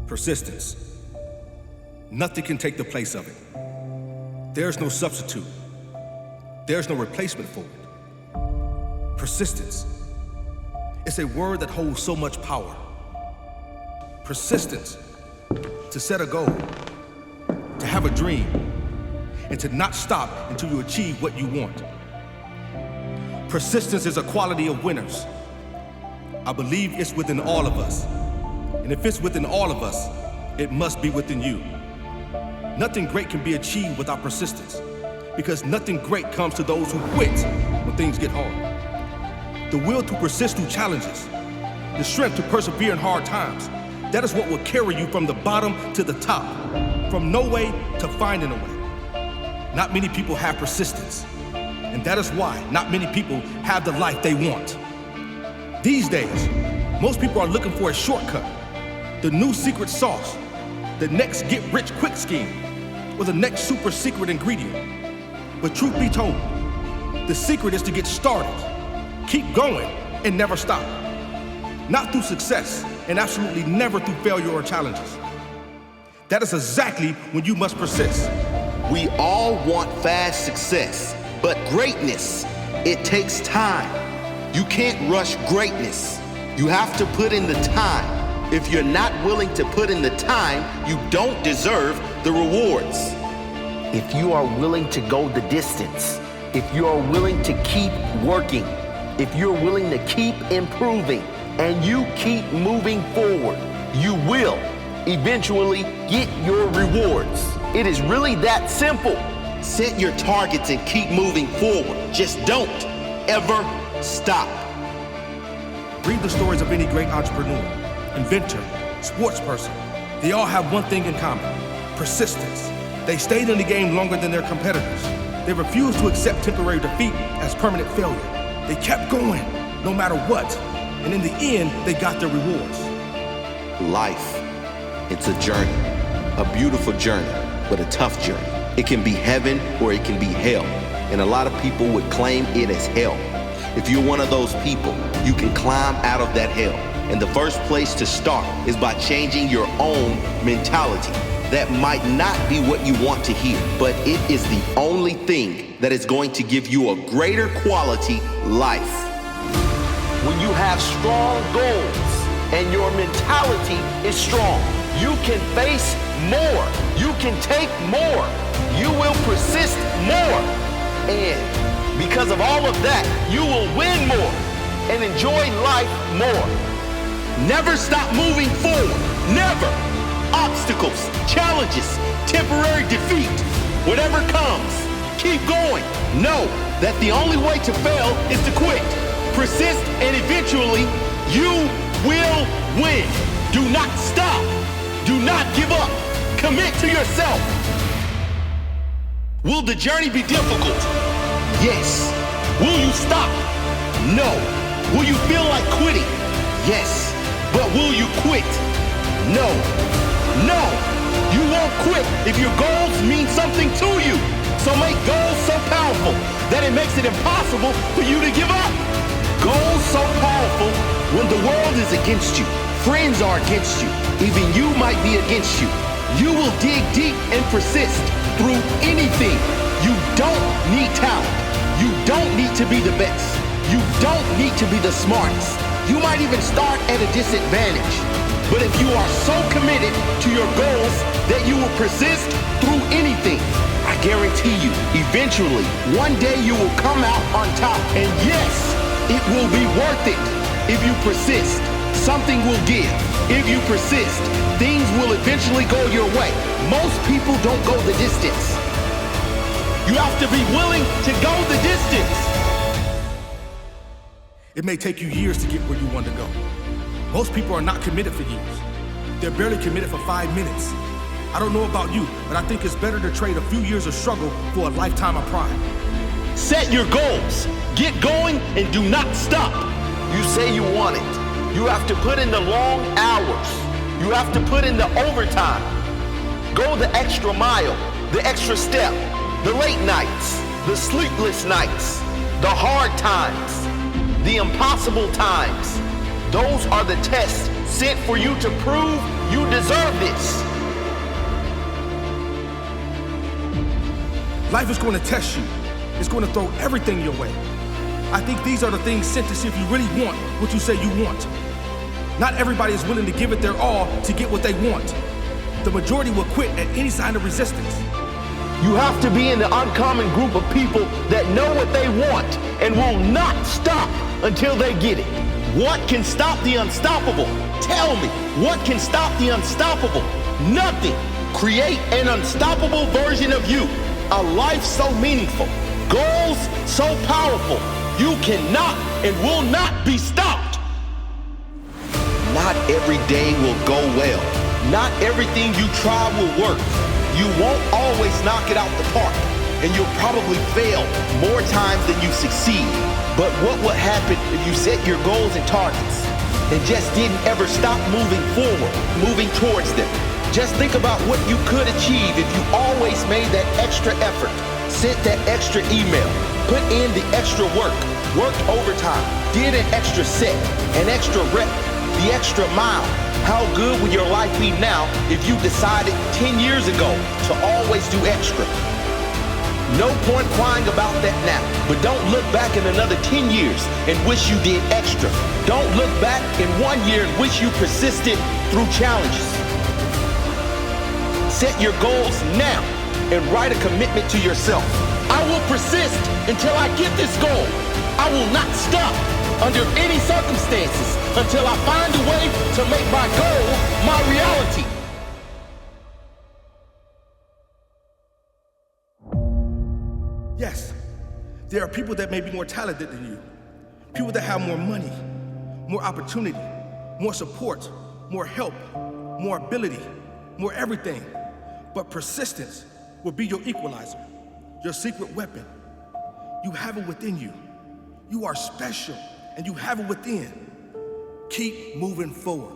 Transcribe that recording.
Persistence. Nothing can take the place of it. There's no substitute. There's no replacement for it. Persistence. It's a word that holds so much power. Persistence. To set a goal, to have a dream, and to not stop until you achieve what you want. Persistence is a quality of winners. I believe it's within all of us. And if it's within all of us, it must be within you. Nothing great can be achieved without persistence, because nothing great comes to those who quit when things get hard. The will to persist through challenges, the strength to persevere in hard times, that is what will carry you from the bottom to the top, from no way to finding a way. Not many people have persistence, and that is why not many people have the life they want. These days, most people are looking for a shortcut, the new secret sauce, the next get-rich-quick scheme, or the next super secret ingredient. But truth be told, the secret is to get started, keep going, and never stop. Not through success, and absolutely never through failure or challenges. That is exactly when you must persist. We all want fast success, but greatness, it takes time. You can't rush greatness. You have to put in the time. If you're not willing to put in the time, you don't deserve the rewards. If you are willing to go the distance, if you are willing to keep working, if you're willing to keep improving, and you keep moving forward, you will eventually get your rewards. It is really that simple. Set your targets and keep moving forward. Just don't ever stop. Read the stories of any great entrepreneur, inventor, sports person. They all have one thing in common: persistence. They stayed in the game longer than their competitors. They refused to accept temporary defeat as permanent failure. They kept going, no matter what. And in the end, they got their rewards. Life, it's a journey, a beautiful journey, but a tough journey. It can be heaven or it can be hell. And a lot of people would claim it as hell. If you're one of those people, you can climb out of that hell. And the first place to start is by changing your own mentality. That might not be what you want to hear, but it is the only thing that is going to give you a greater quality life. When you have strong goals and your mentality is strong, you can face more. You can take more. You will persist more. And because of all of that, you will win more and enjoy life more. Never stop moving forward. Never. Obstacles, challenges, temporary defeat, whatever comes, keep going. Know that the only way to fail is to quit. Persist, and eventually you will win. Do not stop. Do not give up. Commit to yourself. Will the journey be difficult? Yes. Will you stop? No. Will you feel like quitting? Yes. But will you quit? No. No. You won't quit if your goals mean something to you. So make goals so powerful that it makes it impossible for you to give up. Goals so powerful when the world is against you, friends are against you, even you might be against you. You will dig deep and persist through anything. You don't need talent. You don't need to be the best. You don't need to be the smartest. You might even start at a disadvantage. But if you are so committed to your goals that you will persist through anything, I guarantee you, eventually, one day you will come out on top. And yes, it will be worth it if you persist. Something will give. If you persist, things will eventually go your way. Most people don't go the distance. You have to be willing to go the distance. It may take you years to get where you want to go. Most people are not committed for years. They're barely committed for 5 minutes. I don't know about you, but I think it's better to trade a few years of struggle for a lifetime of pride. Set your goals. Get going and do not stop. You say you want it. You have to put in the long hours. You have to put in the overtime. Go the extra mile, the extra step, the late nights, the sleepless nights, the hard times, the impossible times. Those are the tests sent for you to prove you deserve this. Life is going to test you. It's going to throw everything your way. I think these are the things sent to see if you really want what you say you want. Not everybody is willing to give it their all to get what they want. The majority will quit at any sign of resistance. You have to be in the uncommon group of people that know what they want and will not stop until they get it. What can stop the unstoppable? Tell me, what can stop the unstoppable? Nothing. Create an unstoppable version of you. A life so meaningful. Goals so powerful. You cannot and will not be stopped. Not every day will go well. Not everything you try will work. You won't always knock it out the park, and you'll probably fail more times than you succeed. But what would happen if you set your goals and targets and just didn't ever stop moving forward, moving towards them? Just think about what you could achieve if you always made that extra effort, sent that extra email, put in the extra work, worked overtime, did an extra set, an extra rep, the extra mile. How good would your life be now if you decided 10 years ago to always do extra? No point crying about that now, but don't look back in another 10 years and wish you did extra. Don't look back in 1 year and wish you persisted through challenges. Set your goals now and write a commitment to yourself. I will persist until I get this goal. I will not stop under any circumstances until I find a way to make my goal my reality. Yes, there are people that may be more talented than you. People that have more money, more opportunity, more support, more help, more ability, more everything. But persistence will be your equalizer, your secret weapon. You have it within you. You are special, and you have it within. Keep moving forward.